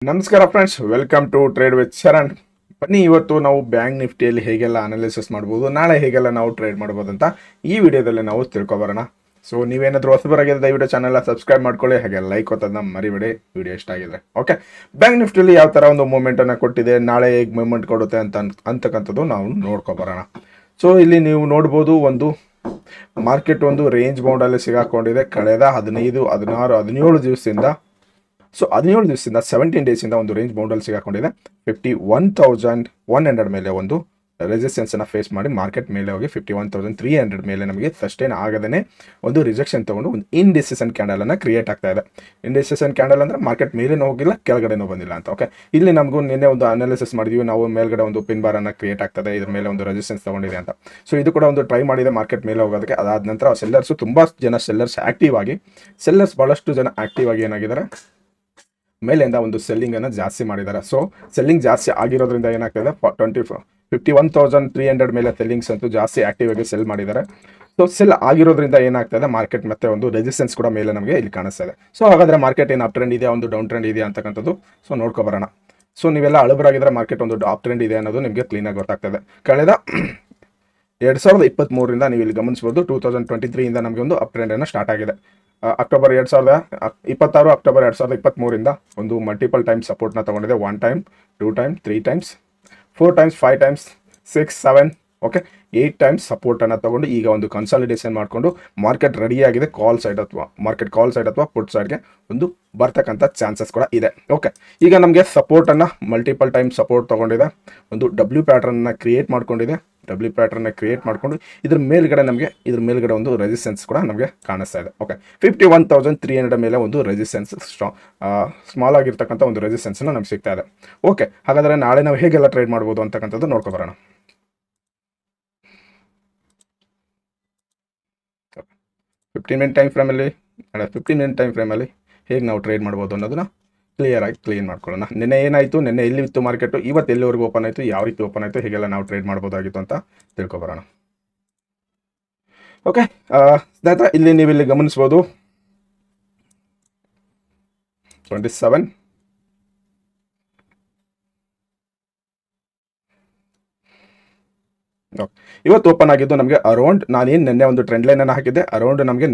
ನಮಸ್ಕಾರ friends, welcome to trade with Sharan. ಬನ್ನಿ, ಇವತ್ತು ನಾವು ಬ್ಯಾಂಕ್ ನಿಫ್ಟಿಯಲ್ಲಿ ಹೇಗೆಲ್ಲ ಅನಾಲಿಸಿಸ್ ಮಾಡ್ಬೋದು, ನಾಳೆ ಹೇಗೆಲ್ಲ ನಾವು ಟ್ರೇಡ್ ಮಾಡ್ಬೋದು ಅಂತ ಈ ವಿಡಿಯೋದಲ್ಲಿ ನಾವು ತಿಳ್ಕೊಬರೋಣ. ಸೊ ನೀವೇನಾದರೂ ಹೊಸಬರಾಗಿದ್ದರೆ ದಯವಿಟ್ಟು ಚಾನಲ್ನ ಸಬ್ಸ್ಕ್ರೈಬ್ ಮಾಡ್ಕೊಳ್ಳಿ, ಹಾಗೆ ಲೈಕ್ ಒತ್ತೋದನ್ನ ಮರಿಬೇಡಿ ವಿಡಿಯೋ ಇಷ್ಟ ಆಗಿದ್ರೆ. ಓಕೆ, ಬ್ಯಾಂಕ್ ನಿಫ್ಟಿಯಲ್ಲಿ ಯಾವ ಥರ ಒಂದು ಮೂವ್ಮೆಂಟನ್ನು ಕೊಟ್ಟಿದೆ, ನಾಳೆ ಹೇಗೆ ಮೂವ್ಮೆಂಟ್ ಕೊಡುತ್ತೆ ಅಂತಕ್ಕಂಥದ್ದು ನಾವು ನೋಡ್ಕೊಬರೋಣ. ಸೊ ಇಲ್ಲಿ ನೀವು ನೋಡ್ಬೋದು, ಒಂದು ಮಾರ್ಕೆಟ್ ಒಂದು ರೇಂಜ್ ಬೌಂಡಲ್ಲಿ ಸಿಗಾಕೊಂಡಿದೆ ಕಳೆದ 15, 16, 17 ದಿವಸದಿಂದ. ಸೊ 17 ದಿವಸದಿಂದ 17 ಡೇಸಿಂದ ಒಂದು ರೇಂಜ್ ಬೌಂಡಲ್ಲಿ ಸಿಗಾಕೊಂಡಿದೆ. 51,100 ಮೇಲೆ ಒಂದು ರೆಸಿಸ್ಟೆನ್ಸನ್ನು ಫೇಸ್ ಮಾಡಿ ಮಾರ್ಕೆಟ್ ಮೇಲೆ ಹೋಗಿ 51,300 ಮೇಲೆ ನಮಗೆ ಸಸ್ಟೈನ್ ಆಗದೇ ಒಂದು ರಿಜೆಕ್ಷನ್ ತೊಗೊಂಡು ಒಂದು ಇಂಡಿಸಿಷನ್ ಕ್ಯಾಂಡಲನ್ನು ಕ್ರಿಯೇಟ್ ಆಗ್ತಾ ಇದೆ. ಇಂಡಿಸಿಷನ್ ಕ್ಯಾಂಡಲ್ ಅಂದರೆ ಮಾರ್ಕೆಟ್ ಮೇಲೇನೂ ಹೋಗಿಲ್ಲ, ಕೆಳಗಡೆನೂ ಬಂದಿಲ್ಲ ಅಂತ. ಓಕೆ, ಇಲ್ಲಿ ನಮಗೂ ನಿನ್ನೆ ಒಂದು ಅನಾಲಿಸಿಸ್ ಮಾಡಿದ್ವಿ ನಾವು, ಮೇಲ್ಗಡೆ ಒಂದು ಪಿನ್ ಬಾರನ್ನು ಕ್ರಿಯೇಟ್ ಆಗ್ತದೆ, ಇದ್ರ ಮೇಲೆ ಒಂದು ರೆಸಿಸ್ಟೆನ್ಸ್ ತೊಗೊಂಡಿದೆ ಅಂತ. ಸೊ ಇದು ಕೂಡ ಒಂದು ಟ್ರೈ ಮಾಡಿದೆ ಮಾರ್ಕೆಟ್ ಮೇಲೆ ಹೋಗೋದಕ್ಕೆ. ಅದಾದ ನಂತರ ಸೆಲ್ಲರ್ಸು ತುಂಬ ಜನ ಸೆಲ್ಲರ್ಸ್ ಭಾಳಷ್ಟು ಜನ ಆಕ್ಟಿವ್ ಆಗಿ ಏನಾಗಿದ್ದಾರೆ, ಮೇಲಿಂದ ಒಂದು ಸೆಲ್ಲಿಂಗನ್ನು ಜಾಸ್ತಿ ಮಾಡಿದ್ದಾರೆ. ಸೊ ಸೆಲ್ಲಿಂಗ್ ಜಾಸ್ತಿ ಆಗಿರೋದ್ರಿಂದ ಏನಾಗ್ತದೆ, 51,300 ಮೇಲೆ ಸೆಲ್ಲಿಂಗ್ಸ್ ಅಂತೂ ಜಾಸ್ತಿ ಆಕ್ಟಿವ್ ಆಗಿ ಸೆಲ್ ಮಾಡಿದ್ದಾರೆ. ಸೊ ಸೆಲ್ ಆಗಿರೋದ್ರಿಂದ ಏನಾಗ್ತದೆ, ಮಾರ್ಕೆಟ್ ಮತ್ತೆ ಒಂದು ರೆಸಿಸ್ಟೆನ್ಸ್ ಕೂಡ ಮೇಲೆ ನಮಗೆ ಇಲ್ಲಿ ಕಾಣಿಸ್ತಾ ಇದೆ. ಸೊ ಹಾಗಾದರೆ ಮಾರ್ಕೆಟ್ ಏನು ಅಪ್ ಟ್ರೆಂಡ್ ಇದೆಯಾ, ಒಂದು ಡೌನ್ ಟ್ರೆಂಡ್ ಇದೆಯಾ ಅಂತಕ್ಕಂಥದ್ದು ಸೊ ನೋಡ್ಕೊಬರೋಣ. ಸೊ ನೀವೆಲ್ಲ ಹಳಬರಾಗಿದ್ದರೆ ಮಾರ್ಕೆಟ್ ಒಂದು ಅಪ್ ಟ್ರೆಂಡ್ ಇದೆ ಅನ್ನೋದು ನಿಮಗೆ ಕ್ಲೀನಾಗಿ ಗೊತ್ತಾಗ್ತದೆ. ಕಳೆದ 2023ರಿಂದ ನೀವು ಇಲ್ಲಿ ಗಮನಿಸ್ಬೋದು, 2023ಇಂದ ನಮಗೆ ಒಂದು ಅಪ್ ಟ್ರೆಂಡನ್ನು ಸ್ಟಾರ್ಟ್ ಆಗಿದೆ. ಅಕ್ಟೋಬರ್ 2026, ಅಕ್ಟೋಬರ್ 2023ರಿಂದ ಒಂದು ಮಲ್ಟಿಪಲ್ ಟೈಮ್ಸ್ ಸಪೋರ್ಟ್ನ ತೊಗೊಂಡಿದೆ. 1 time, 2 time, 3 times, 4 times, 5 times, 6, 7, okay 8 times ಸಪೋರ್ಟನ್ನು ತೊಗೊಂಡು ಈಗ ಒಂದು ಕನ್ಸಾಲಿಡೇಷನ್ ಮಾಡಿಕೊಂಡು ಮಾರ್ಕೆಟ್ ರೆಡಿಯಾಗಿದೆ ಕಾಲ್ ಸೈಡ್ ಅಥವಾ ಪುಟ್ ಸೈಡ್ಗೆ ಒಂದು ಬರ್ತಕ್ಕಂಥ ಚಾನ್ಸಸ್ ಕೂಡ ಇದೆ. ಓಕೆ, ಈಗ ನಮಗೆ ಸಪೋರ್ಟನ್ನು ಮಲ್ಟಿಪಲ್ ಟೈಮ್ ಸಪೋರ್ಟ್ ತೊಗೊಂಡಿದೆ, ಒಂದು ಡಬ್ಲ್ಯೂ ಪ್ಯಾಟ್ರನ್ನ ಕ್ರಿಯೇಟ್ ಮಾಡ್ಕೊಂಡಿದೆ. ಕ್ರಿಯೇಟ್ ಮಾಡಿಕೊಂಡು ಇದ್ರ ಮೇಲ್ಗಡೆ ಒಂದು ರೆಸಿಸ್ಟೆನ್ಸ್ ಕೂಡ ನಮಗೆ ಕಾಣಿಸ್ತಾ ಇದೆ. ಓಕೆ, 51,300 ಮೇಲೆ ಒಂದು ರೆಸಿಸ್ಟೆನ್ಸ್ ಸ್ಮಾಲ್ ಆಗಿರ್ತಕ್ಕಂಥ ಒಂದು ರೆಸಿಸ್ಟೆನ್ಸ್ನ ನಮ್ಗೆ ಸಿಗ್ತಾ ಇದೆ. ಓಕೆ, ಹಾಗಾದರೆ ನಾಳೆ ನಾವು ಹೇಗೆಲ್ಲ ಟ್ರೇಡ್ ಮಾಡ್ಬೋದು ಅಂತಕ್ಕಂಥದ್ದು ನೋಡ್ಕೊಬರೋಣ. 15 ಮಿನಿಟ್ ಟೈಮ್ ಫ್ರೇಮಲ್ಲಿ ಹೇಗೆ ನಾವು ಟ್ರೇಡ್ ಮಾಡ್ಬೋದು ಅನ್ನೋದನ್ನ ಕ್ಲೀನ್ ಮಾಡ್ಕೊಳ್ಳೋಣ. ನಿನ್ನೆ ಏನಾಯಿತು, ನಿನ್ನೆ ಎಲ್ಲಿ ಇತ್ತು ಮಾರ್ಕೆಟು, ಇವತ್ತು ಎಲ್ಲಿವರೆಗೂ ಓಪನ್ ಆಯಿತು, ಯಾವ ರೀತಿ ಓಪನ್ ಆಯಿತು, ಹೇಗೆಲ್ಲ ನಾವು ಟ್ರೇಡ್ ಮಾಡ್ಬೋದಾಗಿತ್ತು ಅಂತ ತಿಳ್ಕೊಬರೋಣ. ಓಕೆ ಸ್ನೇಹಿತರೆ, ನೀವು ಇಲ್ಲಿ ಗಮನಿಸ್ಬೋದು 27 ಇವತ್ತು ಓಪನ್ ಆಗಿದ್ದು ನಮಗೆ ಅರೌಂಡ್, ನಾನೇನು ನಿನ್ನೆ ಒಂದು ಟ್ರೆಂಡ್ ಲೈನನ್ನು ಹಾಕಿದ್ದೆ, ಅರೌಂಡ್ ನಮಗೆ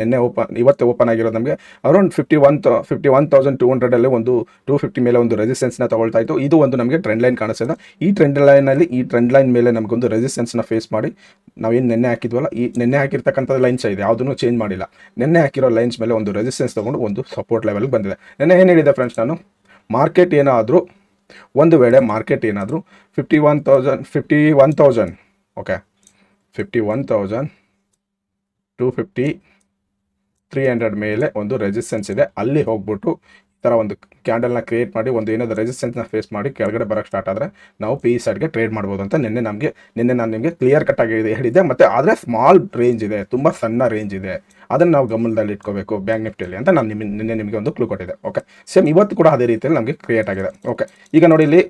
ಇವತ್ತು ಓಪನ್ ಆಗಿರೋದು ನಮಗೆ ಅರೌಂಡ್ 51,200 ಒಂದು 250 ಮೇಲೆ ಒಂದು ರೆಸಿಸ್ಟೆನ್ಸ್ನ ತಗೊಳ್ತಾ ಇತ್ತು. ಇದು ಒಂದು ನಮಗೆ ಟ್ರೆಂಡ್ ಲೈನ್ ಕಾಣಿಸ್ತಿದೆ. ಈ ಟ್ರೆಂಡ್ ಲೈನ್ ಮೇಲೆ ನಮಗೊಂದು ರೆಸಿಸ್ಟೆನ್ಸ್ನ ಫೇಸ್ ಮಾಡಿ ನಾವೇನು ನಿನ್ನೆ ಹಾಕಿದ್ವಲ್ಲ, ಈ ನಿನ್ನೆ ಹಾಕಿರ್ತಕ್ಕಂಥ ಲೈನ್ಸ್ ಇದೆ, ಯಾವುದನ್ನು ಚೇಂಜ್ ಮಾಡಿಲ್ಲ. ನಿನ್ನೆ ಹಾಕಿರೋ ಲೈನ್ಸ್ ಮೇಲೆ ಒಂದು ರೆಸಿಸ್ಟೆನ್ಸ್ ತೊಗೊಂಡು ಒಂದು ಸಪೋರ್ಟ್ ಲೆವೆಲ್ಗೆ ಬಂದಿದೆ. ನಿನ್ನೆ ಏನು ಹೇಳಿದೆ ಫ್ರೆಂಡ್ಸ್, ನಾನು ಒಂದು ವೇಳೆ ಮಾರ್ಕೆಟ್ ಏನಾದರೂ 51,000 ಓಕೆ 51,250, 300 ಮೇಲೆ ಒಂದು ರೆಸಿಸ್ಟೆನ್ಸ್ ಇದೆ, ಅಲ್ಲಿ ಹೋಗ್ಬಿಟ್ಟು ಈ ಥರ ಒಂದು ಕ್ಯಾಂಡಲ್ನ ಕ್ರಿಯೇಟ್ ಮಾಡಿ ಒಂದು ಏನಾದರೂ ರೆಸಿಸ್ಟೆನ್ಸ್ನ ಫೇಸ್ ಮಾಡಿ ಕೆಳಗಡೆ ಬರೋಕ್ಕೆ ಸ್ಟಾರ್ಟ್ ಆದರೆ ನಾವು ಪಿ ಸೈಡ್ಗೆ ಟ್ರೇಡ್ ಮಾಡ್ಬೋದು ಅಂತ ನಿನ್ನೆ ನಾನು ನಿಮಗೆ ಕ್ಲಿಯರ್ ಕಟ್ ಆಗಿ ಹೇಳಿದ್ದೆ. ಮತ್ತು ಆದರೆ ಸ್ಮಾಲ್ ರೇಂಜ್ ಇದೆ, ತುಂಬ ಸಣ್ಣ ರೇಂಜ್ ಇದೆ, ಅದನ್ನು ನಾವು ಗಮನದಲ್ಲಿ ಇಟ್ಕೋಬೇಕು ಬ್ಯಾಂಕ್ ನಿಫ್ಟಿಯಲ್ಲಿ ಅಂತ ನಾನು ನಿನ್ನೆ ನಿಮಗೆ ಒಂದು ಕ್ಲೂ ಕೊಟ್ಟಿದ್ದೆ. ಓಕೆ, ಸೇಮ್ ಇವತ್ತು ಕೂಡ ಅದೇ ರೀತಿಯಲ್ಲಿ ನಮಗೆ ಕ್ರಿಯೇಟ್ ಆಗಿದೆ. ಓಕೆ, ಈಗ ನೋಡಿ ಇಲ್ಲಿ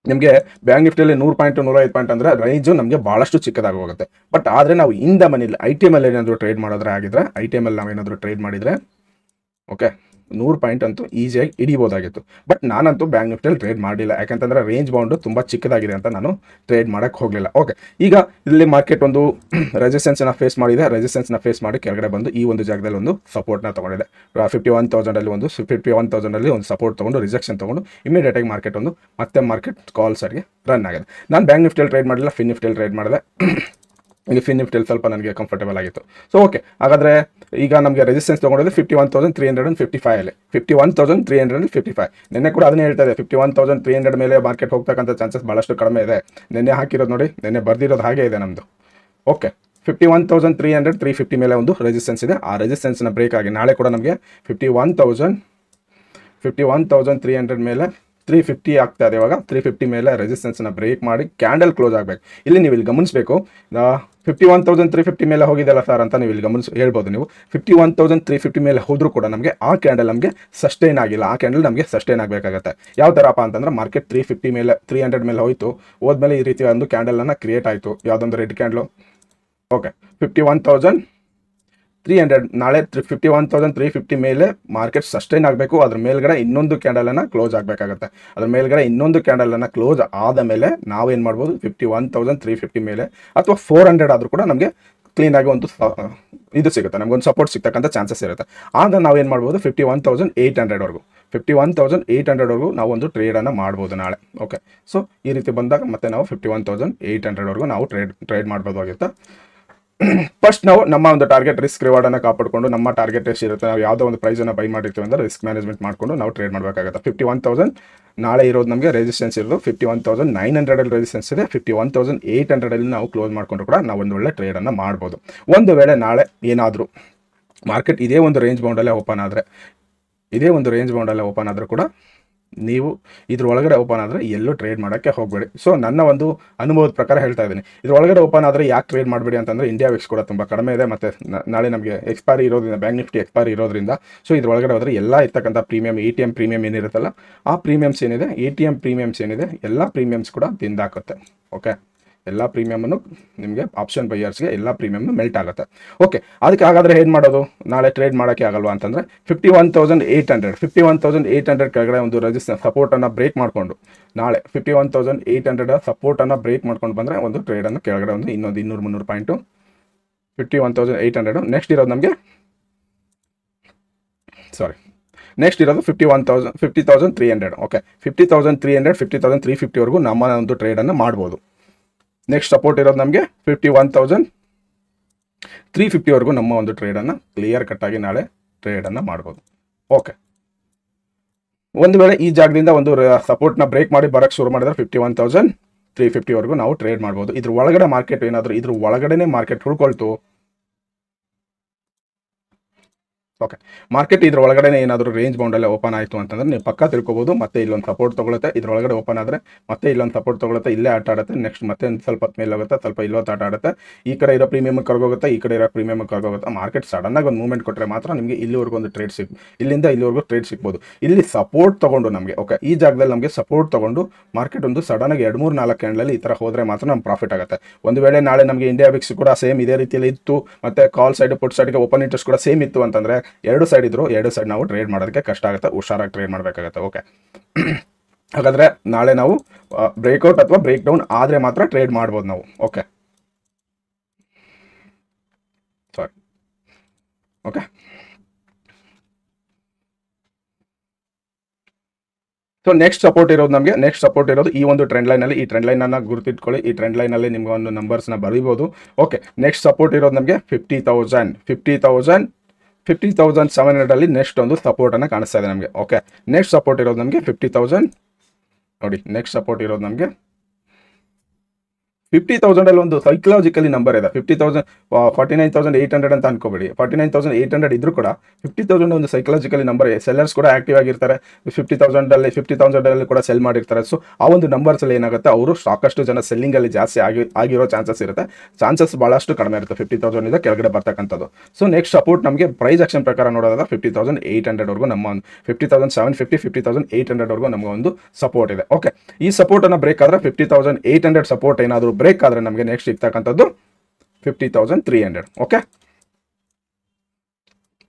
ನಿಮಗೆ ಬ್ಯಾಂಕ್ ನಿಫ್ಟಿಯಲ್ಲಿ 100 ಪಾಯಿಂಟ್ 105 ಪಾಯಿಂಟ್ ಅಂದರೆ ರೇಂಜು ನಮಗೆ ಭಾಳಷ್ಟು ಚಿಕ್ಕದಾಗಿ ಹೋಗುತ್ತೆ. ಬಟ್ ಆದರೆ ನಾವು ಇಂದ ಮನೇಲಿ ITM ಏನಾದರೂ ಟ್ರೇಡ್ ನಾವೇನಾದರೂ ಟ್ರೇಡ್ ಮಾಡಿದರೆ ಓಕೆ 100 ಪಾಯಿಂಟ್ ಅಂತೂ ಈಸಿಯಾಗಿ ಹಿಡಿಬೋದಾಗಿತ್ತು. ಬಟ್ ನಾನಂತೂ ಬ್ಯಾಂಕ್ ನಿಫ್ಟಿಯಲ್ಲಿ ಟ್ರೇಡ್ ಮಾಡಲಿಲ್ಲ, ಯಾಕಂತಂದರೆ ರೇಂಜ್ ಬೌಂಡು ತುಂಬ ಚಿಕ್ಕದಾಗಿದೆ ಅಂತ ನಾನು ಟ್ರೇಡ್ ಮಾಡೋಕ್ಕೆ ಹೋಗಲಿಲ್ಲ. ಓಕೆ, ಈಗ ಇಲ್ಲಿ ಮಾರ್ಕೆಟ್ ಒಂದು ರೆಸಿಸ್ಟೆನ್ಸ್ನ ಫೇಸ್ ಮಾಡಿ ಕೆಳಗಡೆ ಬಂದು ಈ ಒಂದು ಜಾಗದಲ್ಲಿ ಒಂದು ಸಪೋರ್ಟ್ನ ತೊಗೊಂಡಿದೆ. 51,000 ಒಂದು ಸಪೋರ್ಟ್ ತೊಗೊಂಡು ರಿಜೆಕ್ಷನ್ ತೊಗೊಂಡು ಇಮಿಡಿಯೇಟಾಗಿ ಮಾರ್ಕೆಟ್ ಕಾಲ್ ಸೈಡ್ಗೆ ರನ್ ಆಗಿದೆ. ನಾನು ಬ್ಯಾಂಕ್ ನಿಫ್ಟಿಯಲ್ಲಿ ಟ್ರೇಡ್ ಮಾಡಲಿಲ್ಲ, ಫಿನ್ ನಿಫ್ಟಿಯಲ್ಲಿ ಟ್ರೇಡ್ ಮಾಡಿದೆ. ಇಲ್ಲಿ ಫಿನ್ ನಿಫ್ಟಿಯಲ್ಲಿ ಸ್ವಲ್ಪ ನನಗೆ ಕಂಫರ್ಟೇಬಲ್ ಆಗಿತ್ತು. ಸೊ ಓಕೆ, ಹಾಗಾದರೆ ಈಗ ನಮಗೆ ರೆಸಿಸ್ಟೆನ್ಸ್ ತೊಗೊಂಡಿದೆ 51,355 51,355. ನಿನ್ನೆ ಕೂಡ ಅದನ್ನೇ ಹೇಳ್ತಾ ಇದೆ, 51,300 ಮೇಲೆ ಮಾರ್ಕೆಟ್ ಹೋಗ್ತಕ್ಕಂಥ ಚಾನ್ಸಸ್ ಭಾಳಷ್ಟು ಕಡಿಮೆ ಇದೆ. ನಿನ್ನೆ ಹಾಕಿರೋದು ನೋಡಿ, ನಿನ್ನೆ ಬರ್ದಿರೋದು ಹಾಗೆ ಇದೆ ನಮ್ಮದು. ಓಕೆ, 51,300, 350 ಮೇಲೆ ಒಂದು ರೆಸಿಸ್ಟೆನ್ಸ್ ಇದೆ. ಆ ರೆಸಿಸ್ಟೆನ್ಸ್ನ ಬ್ರೇಕ್ ಆಗಿ ನಾಳೆ ಕೂಡ ನಮಗೆ 51,300 ಮೇಲೆ 350 ಆಗ್ತಾ ಇದೆ. ಇವಾಗ 350 ಮೇಲೆ ರೆಸಿಸ್ಟೆನ್ಸ್ನ ಬ್ರೇಕ್ ಮಾಡಿ ಕ್ಯಾಂಡಲ್ ಕ್ಲೋಸ್ ಆಗಬೇಕು. ನೀವು ಇಲ್ಲಿ ಗಮನಿಸಬೇಕು, 51,350 ಮೇಲೆ ಹೋಗಿದೆಲ್ಲ ಸರ್ ಅಂತ ನೀವು ಇಲ್ಲಿ ಹೇಳ್ಬೋದು. ನೀವು 51,350 ಮೇಲೆ ಹೋದರೂ ಕೂಡ ನಮಗೆ ಆ ಕ್ಯಾಂಡಲ್ ನಮಗೆ ಸಸ್ಟೈನ್ ಆಗಿಲ್ಲ. ಆ ಕ್ಯಾಂಡಲ್ ನಮಗೆ ಸಸ್ಟೈನ್ ಆಗಬೇಕಾಗತ್ತೆ. ಯಾವ ಥರಪ್ಪ ಅಂತಂದ್ರೆ ಮಾರ್ಕೆಟ್ 300 ಮೇಲೆ ಹೋಯಿತು, ಹೋದ್ಮೇಲೆ ಈ ರೀತಿಯ ಒಂದು ಕ್ಯಾಂಡಲನ್ನು ಕ್ರಿಯೇಟ್ ಆಯಿತು, ಯಾವುದೊಂದು ರೆಡ್ ಕ್ಯಾಂಡಲು. ಓಕೆ, 51,000 300 ನಾಳೆ 51,350 ಮೇಲೆ ಮಾರ್ಕೆಟ್ ಸಸ್ಟೈನ್ ಆಗಬೇಕು. ಅದ್ರ ಮೇಲ್ಗಡೆ ಇನ್ನೊಂದು ಕ್ಯಾಂಡಲನ್ನು ಕ್ಲೋಸ್ ಆಗಬೇಕಾಗುತ್ತೆ. ಅದ್ರ ಮೇಲ್ಗಡೆ ಇನ್ನೊಂದು ಕ್ಯಾಂಡಲನ್ನು ಕ್ಲೋಸ್ ಆದ ಮೇಲೆ ನಾವೇನು ಮಾಡ್ಬೋದು, 51,350 ಮೇಲೆ ಅಥವಾ 400 ಆದರೂ ಕೂಡ ನಮಗೆ ಕ್ಲೀನಾಗಿ ಒಂದು ಇದು ಸಿಗುತ್ತೆ, ನಮಗೊಂದು ಸಪೋರ್ಟ್ ಸಿಗ್ತಕ್ಕಂಥ ಚಾನ್ಸಸ್ ಇರುತ್ತೆ. ಆಗ ನಾವೇನು ಮಾಡ್ಬೋದು, 51,800ವರೆಗೂ 51,800ವರೆಗೂ ನಾವು ಒಂದು ಟ್ರೇಡನ್ನು ಮಾಡ್ಬೋದು ನಾಳೆ. ಓಕೆ, ಸೊ ಈ ರೀತಿ ಬಂದಾಗ ಮತ್ತೆ ನಾವು 51,800ವರೆಗೂ ನಾವು ಟ್ರೇಡ್ ಮಾಡ್ಬೋದಾಗಿರುತ್ತೆ. ಫಸ್ಟ್ ನಾವು ನಮ್ಮ ಒಂದು ಟಾರ್ಗೆಟ್ ರಿಸ್ಕ್ ರಿವಾರ್ಡನ್ನು ಕಾಪಾಡಿಕೊಂಡು, ನಮ್ಮ ಟಾರ್ಗೆಟ್ ಎಷ್ಟು ಇರುತ್ತೆ, ನಾವು ಯಾವುದೋ ಒಂದು ಪ್ರೈಸನ್ನು ಬೈ ಮಾಡಿರ್ತೀವಿ ಅಂದರೆ ರಿಸ್ಕ್ ಮ್ಯಾನೇಜ್ಮೆಂಟ್ ಮಾಡಿಕೊಂಡು ನಾವು ಟ್ರೇಡ್ ಮಾಡಬೇಕಾಗುತ್ತೆ. 51,000 ನಾಳೆ ಇರೋದು ನಮಗೆ ರೆಸಿಸ್ಟೆನ್ಸ್ ಇರೋದು 51,900 ರೆಸಿಸ್ಟೆನ್ಸ್ ಇದೆ. 51,800 ನಾವು ಕ್ಲೋಸ್ ಮಾಡಿಕೊಂಡು ಕೂಡ ನಾವು ಒಂದು ಒಳ್ಳೆ ಟ್ರೇಡನ್ನು ಮಾಡ್ಬೋದು. ಒಂದು ವೇಳೆ ನಾಳೆ ಏನಾದರೂ ಮಾರ್ಕೆಟ್ ಇದೇ ಒಂದು ರೇಂಜ್ ಬೌಂಡಲ್ಲೇ ಓಪನ್ ಆದರೆ ಕೂಡ ನೀವು ಇದ್ರ ಒಳಗಡೆ ಓಪನ್ ಆದರೆ ಎಲ್ಲೂ ಟ್ರೇಡ್ ಮಾಡೋಕ್ಕೆ ಹೋಗಬೇಡಿ. ಸೊ ನನ್ನ ಒಂದು ಅನುಭವದ ಪ್ರಕಾರ ಹೇಳ್ತಾ ಇದ್ದೀನಿ, ಇದ್ರ ಒಳಗಡೆ ಓಪನ್ ಆದರೆ ಯಾಕೆ ಟ್ರೇಡ್ ಮಾಡಬೇಡಿ ಅಂತಂದರೆ ಇಂಡಿಯಾ ವಿಕ್ಸ್ ಕೂಡ ತುಂಬ ಕಡಿಮೆ ಇದೆ, ಮತ್ತು ನಾಳೆ ನಮಗೆ ಎಕ್ಸ್ಪೈರಿ ಇರೋದ್ರಿಂದ, ಬ್ಯಾಂಕ್ ನಿಫ್ಟಿ ಎಕ್ಸ್ಪೈರಿ ಇರೋದ್ರಿಂದ, ಸೊ ಇದ್ರ ಒಳಗಡೆ ಹೋದರೆ ಎಲ್ಲ ಇರ್ತಕ್ಕಂಥ ಪ್ರೀಮಿಯಮ್, ATM ಪ್ರೀಮಿಯಮ್ ಏನಿರುತ್ತಲ್ಲ, ಆ ಪ್ರೀಮಿಯಮ್ಸ್ ಏನಿದೆ, ATM ಪ್ರೀಮಿಯಮ್ಸ್ ಏನಿದೆ, ಎಲ್ಲ ಪ್ರೀಮಿಯಮ್ಸ್ ಕೂಡ ತಿಂದಾಕುತ್ತೆ. ಓಕೆ, ಎಲ್ಲ ಪ್ರೀಮಿಯಮನ್ನು ನಿಮಗೆ ಆಪ್ಷನ್ ಬೈಯರ್ಸ್ಗೆ ಎಲ್ಲ ಪ್ರೀಮಿಯಮ್ನು ಮೆಲ್ಟ್ ಆಗುತ್ತೆ. ಓಕೆ, ಅದಕ್ಕೆ ಹಾಗಾದರೆ ಏನು ಮಾಡೋದು, ನಾಳೆ ಟ್ರೇಡ್ ಮಾಡೋಕ್ಕೆ ಆಗಲ್ವಾ ಅಂತಂದರೆ 51,800 ಕೆಳಗಡೆ ಒಂದು ರೆಸಿಸ್ಟೆನ್ಸ್ ಸಪೋರ್ಟನ್ನು ಬ್ರೇಕ್ ಮಾಡಿಕೊಂಡು, ನಾಳೆ 51,800 ಸಪೋರ್ಟನ್ನು ಬ್ರೇಕ್ ಮಾಡ್ಕೊಂಡು ಬಂದರೆ ಒಂದು ಟ್ರೇಡನ್ನು ಕೆಳಗಡೆ ಒಂದು ಇನ್ನೊಂದು 200-300 ಪಾಯಿಂಟು 51,800. ನೆಕ್ಸ್ಟ್ ಇರೋದು 50,300. ಓಕೆ, 50,300 50,350ವರೆಗೂ ನಮ್ಮ ಒಂದು ಟ್ರೇಡನ್ನು ಮಾಡ್ಬೋದು. ನೆಕ್ಸ್ಟ್ ಸಪೋರ್ಟ್ ಇರೋದು ನಮಗೆ 51,350ವರೆಗೂ ನಮ್ಮ ಒಂದು ಟ್ರೇಡನ್ನು ಕ್ಲಿಯರ್ ಕಟ್ಟಾಗಿ ನಾಳೆ ಟ್ರೇಡನ್ನು ಮಾಡ್ಬೋದು. ಓಕೆ, ಒಂದು ವೇಳೆ ಈ ಜಾಗದಿಂದ ಒಂದು ಸಪೋರ್ಟ್ನ ಬ್ರೇಕ್ ಮಾಡಿ ಬರೋಕ್ಕೆ ಶುರು ಮಾಡಿದ್ರೆ 51,350ವರೆಗೂ ನಾವು ಟ್ರೇಡ್ ಮಾಡ್ಬೋದು. ಇದ್ರ ಒಳಗಡೆ ಮಾರ್ಕೆಟ್ ಏನಾದರೂ ಇದ್ರ ಒಳಗಡೆನೇ ಮಾರ್ಕೆಟ್ ಉಳ್ಕೊಳ್ತು, ಓಕೆ, ಮಾರ್ಕೆಟ್ ಇದ್ರ ಒಳಗಡೆ ಏನಾದರೂ ರೇಂಜ್ ಬೌಂಡಲ್ಲೇ ಓಪನ್ ಆಯಿತು ಅಂತಂದರೆ ನೀವು ಪಕ್ಕ ತಿಳ್ಕೊಬೋದು. ಮತ್ತೆ ಇಲ್ಲೊಂದು ಸಪೋರ್ಟ್ ತೊಗೊಳುತ್ತೆ, ಇದ್ರೊಳಗಡೆ ಓಪನ್ ಆದರೆ ಮತ್ತೆ ಇಲ್ಲೊಂದು ಸಪೋರ್ಟ್ ತೊಗೊಳುತ್ತೆ, ಇಲ್ಲೇ ಆಟ ಆಡುತ್ತೆ. ನೆಕ್ಸ್ಟ್ ಮತ್ತೆ ಒಂದು ಸ್ವಲ್ಪ ಮೇಲೆ ಹೋಗುತ್ತೆ, ಸ್ವಲ್ಪ ಇಲ್ಲೊತ್ತು ಆಟ ಆಡುತ್ತೆ. ಈ ಕಡೆ ಇರೋ ಪ್ರೀಮಿಯಮ್ ಕರ್ಗೋಗುತ್ತೆ, ಈ ಕಡೆ ಇರೋ ಪ್ರೀಮಿಯಮ್ ಕರ್ಗೋಗುತ್ತೆ. ಮಾರ್ಕೆಟ್ ಸಡನ್ನಾಗಿ ಒಂದು ಮೂವ್ಮೆಂಟ್ ಕೊಟ್ಟರೆ ಮಾತ್ರ ನಿಮಗೆ ಇಲ್ಲಿವರೆಗೂ ಒಂದು ಟ್ರೇಡ್ ಇಲ್ಲಿಂದ ಇಲ್ಲಿವರೆಗೂ ಟ್ರೇಡ್ ಸಿಗ್ಬೋದು. ಇಲ್ಲಿ ಸಪೋರ್ಟ್ ತೊಗೊಂಡು ನಮಗೆ, ಓಕೆ, ಈ ಜಾಗದಲ್ಲಿ ನಮಗೆ ಸಪೋರ್ಟ್ ತೊಗೊಂಡು ಮಾರ್ಕೆಟ್ ಒಂದು ಸಡನ್ನಾಗಿ 2-3-4 ಕ್ಯಾಂಡಲಲ್ಲಿ ಈ ಥರ ಹೋದರೆ ಮಾತ್ರ ನಮ್ಗೆ ಪ್ರಾಫಿಟ್ ಆಗುತ್ತೆ. ಒಂದು ವೇಳೆ ನಾಳೆ ನಮಗೆ ಇಂಡಿಯಾ ವಿಕ್ಸ್ ಕೂಡ ಸೇಮ್ ಇದೇ ರೀತಿಯಲ್ಲಿ ಇತ್ತು, ಮತ್ತು ಕಾಲ್ ಸೈಡ್ ಪುಟ್ ಸೈಡ್ಗೆ ಓಪನ್ ಇಂಟ್ರೆಸ್ಟ್ ಕೂಡ ಸೇಮ್ ಇತ್ತು ಅಂತಂದರೆ ಎರಡು ಸೈಡ್ ಇದ್ರು, ಎರಡು ಸೈಡ್ ನಾವು ಟ್ರೇಡ್ ಮಾಡೋದಕ್ಕೆ ಕಷ್ಟ ಆಗುತ್ತೆ, ಹುಷಾರಾಗಿ ಟ್ರೇಡ್ ಮಾಡಬೇಕಾಗುತ್ತೆ. ಓಕೆ, ಹಾಗಾದರೆ ನಾಳೆ ನಾವು ಬ್ರೇಕ್ಔಟ್ ಅಥವಾ ಬ್ರೇಕ್ ಡೌನ್ ಆದರೆ ಮಾತ್ರ ಟ್ರೇಡ್ ಮಾಡ್ಬೋದು ನಾವು. ಓಕೆ, ಸೊ ನೆಕ್ಸ್ಟ್ ಸಪೋರ್ಟ್ ಇರೋದು ಈ ಒಂದು ಟ್ರೆಂಡ್ ಲೈನಲ್ಲಿ. ಈ ಟ್ರೆಂಡ್ ಲೈನನ್ನು ಗುರುತಿಟ್ಕೊಳ್ಳಿ, ಈ ಟ್ರೆಂಡ್ ಲೈನಲ್ಲಿ ನಿಮ್ಗೆ ಒಂದು ನಂಬರ್ಸ್ನ ಬರೀಬೋದು. ಓಕೆ, ನೆಕ್ಸ್ಟ್ ಸಪೋರ್ಟ್ ಇರೋದು ನಮಗೆ 50,700 ನೆಕ್ಸ್ಟ್ ಒಂದು ಸಪೋರ್ಟನ್ನು ಕಾಣಿಸ್ತಾ ಇದೆ ನಮಗೆ. ಓಕೆ, ನೆಕ್ಸ್ಟ್ ಸಪೋರ್ಟ್ ಇರೋದು ನಮಗೆ 50,000 ನೋಡಿ. ನೆಕ್ಸ್ಟ್ ಸಪೋರ್ಟ್ ಇರೋದು ನಮಗೆ 50,000 ಒಂದು ಸೈಕಲಾಜಿಕಲಿ ನಂಬರ್ ಇದೆ. 49,800 ಅಂತ ಅನ್ಕೋಬೇಡಿ. 49,800 ಇದ್ರೂ ಕೂಡ 50,000 ಒಂದು ಸೈಕಲಾಜಿಕಲಿ ನಂಬರ್. ಸೆಲ್ಲರ್ಸ್ ಕೂಡ ಆಕ್ಟಿವ್ ಆಗಿರ್ತಾರೆ. 50,000 ಕೂಡ ಸೆಲ್ ಮಾಡಿರ್ತಾರೆ. ಸೊ ಆ ಒಂದು ನಂಬರ್ಸಲ್ಲಿ ಏನಾಗುತ್ತೆ, ಅವರು ಸಾಕಷ್ಟು ಜನ ಸೆಲ್ಲಿಂಗಲ್ಲಿ ಜಾಸ್ತಿ ಆಗಿರೋ ಚಾನ್ಸಸ್ ಇರುತ್ತೆ. ಚಾನ್ಸಸ್ ಭಾಳಷ್ಟು ಕಡಿಮೆ ಇರುತ್ತೆ 50,000 ಇಂದ ಕೆಳಗಡೆ ಬರ್ತಕ್ಕಂಥದ್ದು. ಸೊ ನೆಕ್ಸ್ಟ್ ಸಪೋರ್ಟ್ ನಮಗೆ ಪ್ರೈಸ್ ಆಕ್ಷನ್ ಪ್ರಕಾರ ನೋಡೋದಾದ್ರೆ 50,800ವರೆಗೂ ನಮ್ಮ ಒಂದು 50,750 50,800ವರೆಗೂ ನಮಗೆ ಒಂದು ಸಪೋರ್ಟ್ ಇದೆ. ಓಕೆ, ಈ ಸಪೋರ್ಟನ್ನು ಬ್ರೇಕ್ ಆದರೆ 50,800 ಸಪೋರ್ಟ್ ಏನಾದರೂ ಬ್ರೇಕ್ ಆದರೆ ನಮಗೆ ನೆಕ್ಸ್ಟ್ ಸಿಗ್ತಕ್ಕಂಥದ್ದು 50,300. ಓಕೆ,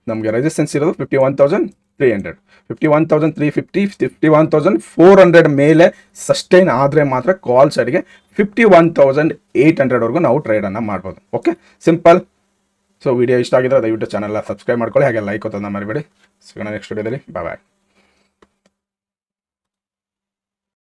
ನಮಗೆ ರೆಸಿಸ್ಟೆನ್ಸ್ ಇರೋದು 51,300, 51,350, 51,400 ಮೇಲೆ ಸಸ್ಟೈನ್ ಆದರೆ ಮಾತ್ರ ಕಾಲ್ ಸೈಡ್ಗೆ 51,800ವರೆಗೂ ನಾವು ಟ್ರೇಡನ್ನು ಮಾಡ್ಬೋದು. Okay, simple. ಸೊ ವಿಡಿಯೋ ಇಷ್ಟ ಆಗಿದ್ರೆ ದಯವಿಟ್ಟು ಚಾನಲ್ನ ಸಬ್ಸ್ಕ್ರೈಬ್ ಮಾಡ್ಕೊಳ್ಳಿ, ಹಾಗೆ ಲೈಕ್ ಒತ್ತೋದನ್ನ ಮರಿಬೇಡಿ. ಸಿಗೋಣ ನೆಕ್ಸ್ಟ್ ವಿಡಿಯೋದಲ್ಲಿ. ಬಾಯ್.